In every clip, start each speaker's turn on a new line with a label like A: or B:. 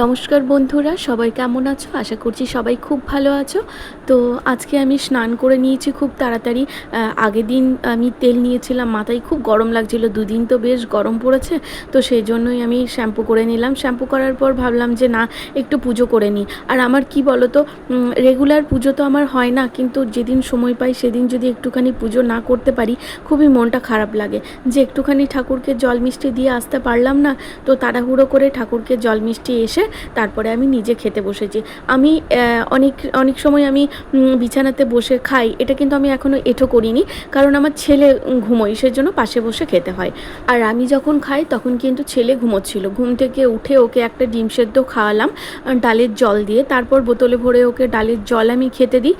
A: নমস্কার বন্ধুরা, সবাই কেমন আছো? আশা করছি সবাই খুব ভালো আছো। তো আজকে আমি স্নান করে নিয়েছি খুব তাড়াতাড়ি। আগের দিন আমি তেল নিয়েছিলাম, মাথায় খুব গরম লাগছিল, দুদিন তো বেশ গরম পড়েছে। তো সেই জন্যই আমি শ্যাম্পু করে নিলাম। শ্যাম্পু করার পর ভাবলাম যে না, একটু পুজো করে নিই। আর আমার কি বলো তো, রেগুলার পুজো তো আমার হয় না, কিন্তু যেদিন সময় পাই সেদিন যদি একটুখানি পুজো না করতে পারি খুবই মনটা খারাপ লাগে যে একটুখানি ঠাকুরকে জল মিষ্টি দিয়ে আসতে পারলাম না। তো তাড়াহুড়ো করে ঠাকুরকে জল মিষ্টি এসে তারপরে আমি নিজে খেতে বসেছি। আমি অনেক অনেক সময় আমি বিছানাতে বসে খাই, এটা কিন্তু আমি এখনও এঁঠো করিনি, কারণ আমার ছেলে ঘুমোয়, সেজন্য পাশে বসে খেতে হয়। আর আমি যখন খাই তখন কিন্তু ছেলে ঘুমোচ্ছিল। ঘুম থেকে উঠে ওকে একটা ডিম সেদ্ধ খাওয়ালাম ডালের জল দিয়ে, তারপর বোতলে ভরে ওকে ডালের জল আমি খেতে দিই।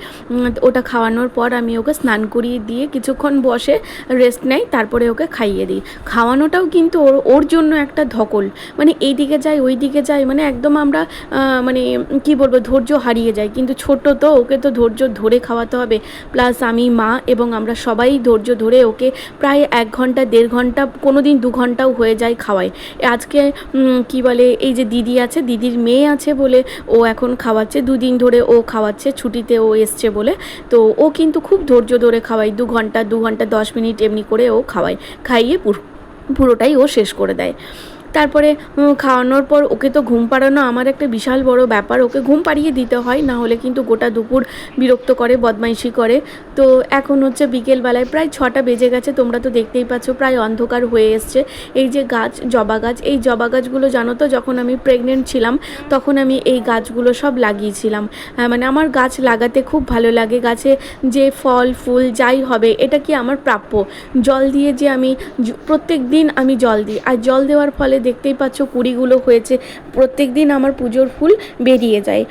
A: ওটা খাওয়ানোর পর আমি ওকে স্নান করিয়ে দিয়ে কিছুক্ষণ বসে রেস্ট নেয়, তারপরে ওকে খাইয়ে দিই। খাওয়ানোটাও কিন্তু ওর ওর জন্য একটা ধকল, মানে এই দিকে যাই ওই দিকে যাই, মানে একদম আমরা মানে কি বলবো, ধৈর্য হারিয়ে যাই। কিন্তু ছোট তো, ওকে তো ধৈর্য ধরে খাওয়াতে হবে। প্লাস আমি মা এবং আমরা সবাই ধৈর্য ধরে ওকে প্রায় 1 ঘন্টা 1.5 ঘন্টা, কোনো দিন 2 ঘন্টাও হয়ে যায় খাওয়াই। আজকে কি বলে, এই যে দিদি আছে, দিদির মেয়ে আছে বলে ও এখন খাওয়াচ্ছে, 2 দিন ধরে ও খাওয়াচ্ছে, ছুটিতে ও এসছে বলে। তো ও কিন্তু খুব ধৈর্য ধরে খাওয়াই, 2 ঘন্টা 2 ঘন্টা 10 মিনিট এমনি করে ও খাওয়ায়, খাইয়ে পুরোটাই ও শেষ করে দেয়। তারপরে খাওয়ানোর পর ওকে তো ঘুম পাড়ানো আমার একটা বিশাল বড় ব্যাপার। ওকে ঘুম পাড়িয়ে দিতে হয়, না হলে কিন্তু গোটা দুপুর বিরক্ত করে, বদমাইশি করে। তো এখন হচ্ছে বিকেলবেলায় প্রায় 6টা বেজে গেছে, তোমরা তো দেখতেই পাচ্ছ প্রায় অন্ধকার হয়ে এসছে। এই যে গাছ, জবা গাছ, এই জবা গাছগুলো জানো তো, যখন আমি প্রেগনেন্ট ছিলাম তখন আমি এই গাছগুলো সব লাগিয়েছিলাম। মানে আমার গাছ লাগাতে খুব ভালো লাগে। গাছে যে ফল ফুল যাই হবে, এটা কি আমার প্রাপ্য। জল দিয়ে যে আমি প্রত্যেক দিন আমি জল দিই, আর জল দেওয়ার ফলে দেখতেই পাচ্ছ কুড়িগুলো হয়েছে। প্রত্যেক দিন আমার পুজোর ফুল বেরিয়ে যায়,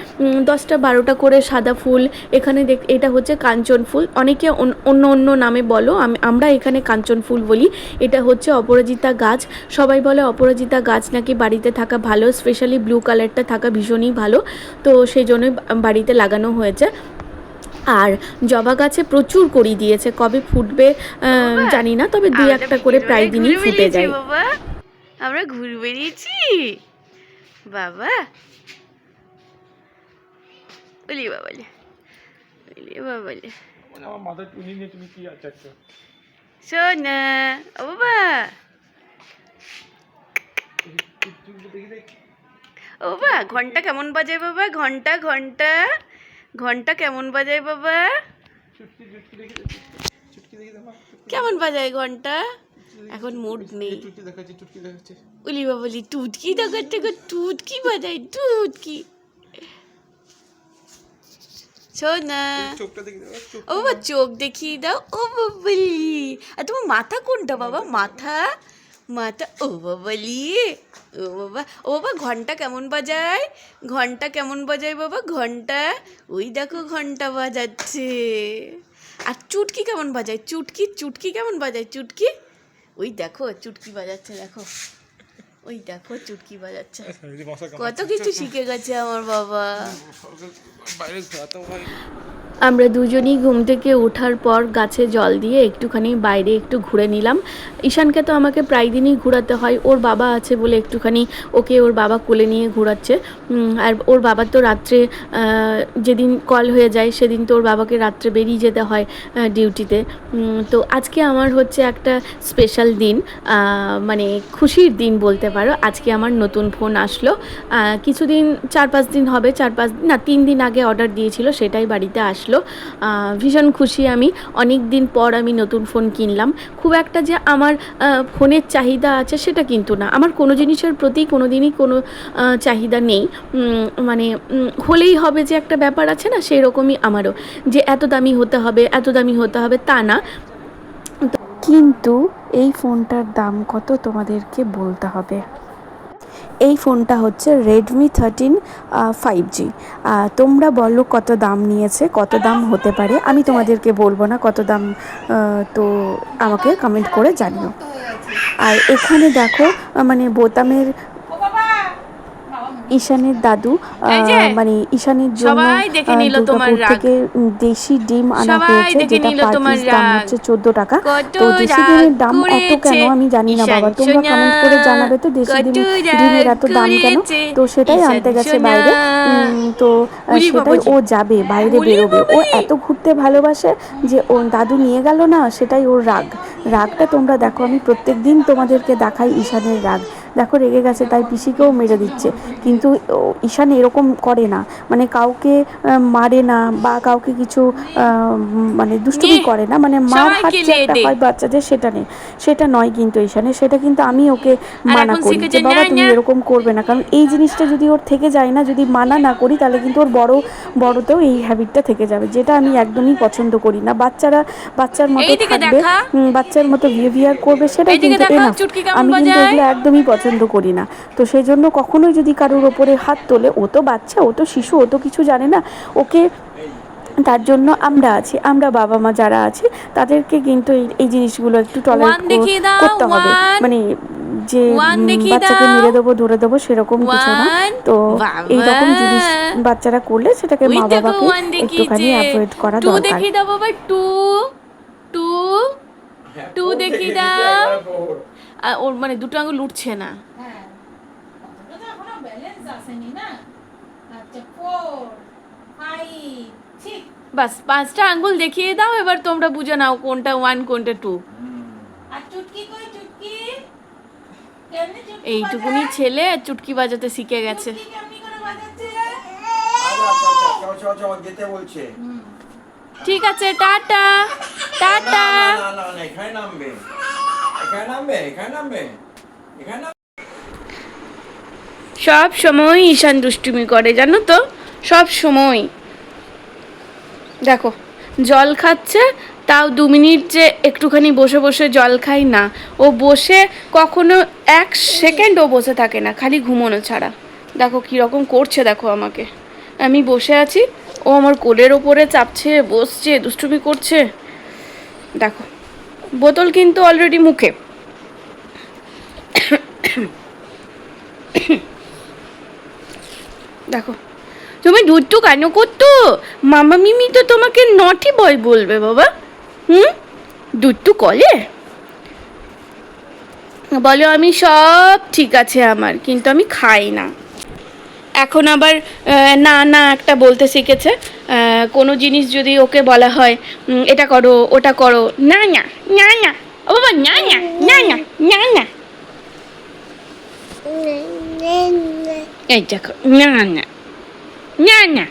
A: 10টা 12টা করে সাদা ফুল। এখানে এটা হচ্ছে কাঞ্চন ফুল, অনেকে অন্য অন্য নামে বলো, আমরা এখানে কাঞ্চন ফুল বলি। এটা হচ্ছে অপরাজিতা গাছ। সবাই বলে অপরাজিতা গাছ নাকি বাড়িতে থাকা ভালো, স্পেশালি ব্লু কালারটা থাকা ভীষণই ভালো। তো সেই জন্যই বাড়িতে লাগানো হয়েছে। আর জবা গাছে প্রচুর কড়ি দিয়েছে, কবে ফুটবে জানি না, তবে 2-1টা করে প্রায় দিনই ফুটে যায়।
B: বাবা আমরা ঘুরে বেরিয়েছি বাবা, বলি বাবালে, বলি বাবালে,
C: আমার মাথায় টুনি নিয়ে তুমি কি আচাচ্ছ?
B: সোনা ও বাবা, ও বাবা ঘন্টা কেমন বাজায় বাবা, ঘন্টা ঘন্টা ঘন্টা কেমন বাজায় বাবা, কেমন বাজায় ঘন্টা? এখন মুড নেই। উলি বাবলি টুটকি দেখাচ্ছে গো, টুটকি বাজায়, টুটকি। সোনা ও বাবা চোখ দেখিয়ে দাও, ও বাবলি। আর তোমার মাথা কোনটা বাবা, মাথা মাথা, ও বাবলি, ও বাবা, ও বাবা ঘন্টা কেমন বাজায়, ঘন্টা কেমন বাজায় বাবা, ঘন্টা ওই দেখো ঘন্টা বাজাচ্ছে। আর চুটকি কেমন বাজায়, চুটকি, চুটকি কেমন বাজায়, চুটকি ওই দেখো চুটকি বাজাচ্ছে, দেখো ওই দেখো চুটকি বাজাচ্ছে। কত কিছু শিখে গেছে আমার বাবা।
A: আমরা দুজনই ঘুম থেকে ওঠার পর গাছে জল দিয়ে একটুখানি বাইরে একটু ঘুরে নিলাম। ঈশানকে তো আমাকে প্রায় দিনই ঘোরাতে হয়, ওর বাবা আছে বলে একটুখানি ওকে ওর বাবা কোলে নিয়ে ঘোরাচ্ছে। আর ওর বাবার তো রাত্রে যেদিন কল হয়ে যায় সেদিন তো ওর বাবাকে রাত্রে বেরিয়ে যেতে হয় ডিউটিতে। তো আজকে আমার হচ্ছে একটা স্পেশাল দিন, মানে খুশির দিন বলতে পারো। আজকে আমার নতুন ফোন আসলো, কিছুদিন 4-5 দিন হবে, 4-5 না 3 দিন আগে অর্ডার দিয়েছিল, সেটাই বাড়িতে আসলো। ভীষণ খুশি আমি, অনেক দিন পর আমি নতুন ফোন কিনলাম। খুব একটা যে আমার ফোনের চাহিদা আছে সেটা কিন্তু না, আমার কোনো জিনিসের প্রতি কোনো দিনই কোনো চাহিদা নেই। মানে হলেই হবে যে একটা ব্যাপার আছে না, সেই রকমই আমারও, যে এত দামি হতে হবে এত দামি হতে হবে তা না। কিন্তু এই ফোনটার দাম কত তোমাদেরকে বলতে হবে। এই ফোনটা হচ্ছে রেডমি 13 5G। তোমরা বলো কত দাম নিয়েছে, কত দাম হতে পারে, আমি তোমাদেরকে বলবো না কত দাম, তো আমাকে কমেন্ট করে জানিও। আর এখানে দেখো মানে বোতামের ঈশানের দাদু
B: এই যে,
A: মানে ঈশানের জন্য
B: সবাই দেখে নিল তোমার
A: দুর্গাপুর
B: রাগ।
A: থেকে দেশি ডিম আনা
B: সবাই
A: হয়েছে,
B: দেখে
A: যেটা
B: নিল
A: পার
B: তোমার
A: পিস দাম
B: রাগ।
A: হচ্ছে 14 টাকা।
B: কত
A: তো দেশি
B: রাগ
A: ডিমের দাম এত কেন
B: করেছে
A: আমি জানি না
B: ঈশান
A: বাবা, তোমরা
B: সোনা,
A: কমেন্ট করে জানাবে তো দেশি
B: কত
A: ডিমের
B: রাগ
A: এত দাম কেন।
B: করেছে
A: তো সেটাই
B: ঈশান
A: আনতে গেছে
B: সোনা।
A: বাইরে। তো
B: উলি
A: সেটাই
B: বাবাজি,
A: ও যাবে বাইরে
B: উলি
A: বেরোবে, ও
B: বাবালি।
A: এত ঘুরতে ভালোবাসে যে ওর দাদু নিয়ে গেল না, সেটাই ওর রাগ। রাগটা তোমরা দেখো, আমি প্রত্যেক দিন তোমাদেরকে দেখাই ঈশানের রাগ। দেখো রেগে গেছে, তাই পিসিকেও মেরে দিচ্ছে। কিন্তু ঈশান এরকম করে না, মানে কাউকে মারে না বা কাউকে কিছু মানে দুষ্টুমি
B: নে,
A: করে না, মানে মার হাত
B: সবাইকে
A: যে
B: লে
A: একটা
B: দে।
A: হয় বাচ্চাদের, সেটা নেই, সেটা নয় কিন্তু ঈশানের। সেটা কিন্তু আমি ওকে
B: আর
A: মানা
B: এখন
A: করি
B: শিখেছে
A: যে বাবা
B: ন্যা
A: তুমি
B: ন্যা।
A: এরকম করবে না, কারণ এই জিনিসটা যদি ওর থেকে যায় না, যদি মানা না করি, তাহলে কিন্তু ওর বড়তেও এই হ্যাবিটটা থেকে যাবে, যেটা আমি একদমই পছন্দ করি না। বাচ্চারা বাচ্চার মতো
B: এইদিকে
A: থাকবে,
B: দেখা,
A: বাচ্চার মতো বিহেভিয়ার করবে, সেটাই
B: এইদিকে
A: কিন্তু
B: দেখা
A: এনাফ।
B: চুটকি কেমন
A: আমি কিন্তু
B: বাজায়।
A: এগুলো একদমই পছন্দ করি না। তো সেই জন্য কখনোই যদি কারোর ওপরে হাত তোলে, ও তো বাচ্চা, ও তো শিশু, ও তো কিছু জানে না, ওকে তার জন্য আমরা আছি, আমরা বাবা মা যারা আছি তাদেরকে কিন্তু এই জিনিসগুলো একটু টলারেট
B: ওয়ান দেখিয়ে দাও,
A: করতে হবে।
B: ওয়ান
A: মানে যে
B: ওয়ান দেখিয়ে
A: বাচ্চাকে
B: দাও,
A: মেরে দেবো ধরে দেবো সেরকম কিছু না।
B: ওয়ান।
A: তো এই
B: বাবা,
A: রকম জিনিস বাচ্চারা করলে সেটাকে
B: ওই
A: মা
B: দেখো
A: বাবাকে
B: ওয়ান
A: একটুখানি
B: দেখিয়েছে,
A: অ্যাভয়েড করা
B: টু
A: দরকার।
B: দেখিয়ে দাও বাবা, টু টু টু দেখিয়ে দাও। ওর মানে দুটো আঙুল উঠছে না।
D: হ্যাঁ, অতটা তো এখনো ব্যালেন্স আসেনি না। আচ্ছা 4 5 ঠিক।
B: বাস 5টা আঙ্গুল দেখিয়ে দাও, এবার তোমরা বুঝে নাও কোনটা ওয়ান কোনটা টু।
D: আর চুটকি কই চুটকি? কেমনে চুটকি
B: এইটুকুনি
D: বাজায়?
B: ছেলে চুটকি বাজাতে শিখে গেছে।
D: চুটকি কেমনি করে বাজাচ্ছে?
E: চল যেতে বলছে।
B: ঠিক আছে, টাটা টাটা।
E: না এখানে নামবে, এখানে নামবে, এখানে নামবে, এখানে নামবে।
B: সব সময় ঈশান দুষ্টুমি করে জানো তো, সব সময়। দেখো জল খাচ্ছে, তাও 2 মিনিট যে একটুখানি বসে বসে জল খাই না, ও বসে কখনো 1 সেকেন্ড ও বসে থাকে না, খালি ঘুমোনো ছাড়া। দেখো কীরকম করছে, দেখো আমাকে, আমি বসে আছি, ও আমার কোলের ওপরে চাপছে, বসছে, দুষ্টুমি করছে। দেখো বোতল কিন্তু অলরেডি মুখে। দেখো তুমি দুধটু কেন করতো, মামা মিমি তো তোমাকে নটি বয় বলবে বাবা। দুধটু কলে বলো আমি সব ঠিক আছে আমার, কিন্তু আমি খাই না। এখন আবার না না একটা বলতে শিখেছে। কোনো জিনিস যদি ওকে বলা হয় এটা করো ওটা করো, না না না না, ও বাবা না না না না না না, এই দেখো না না না না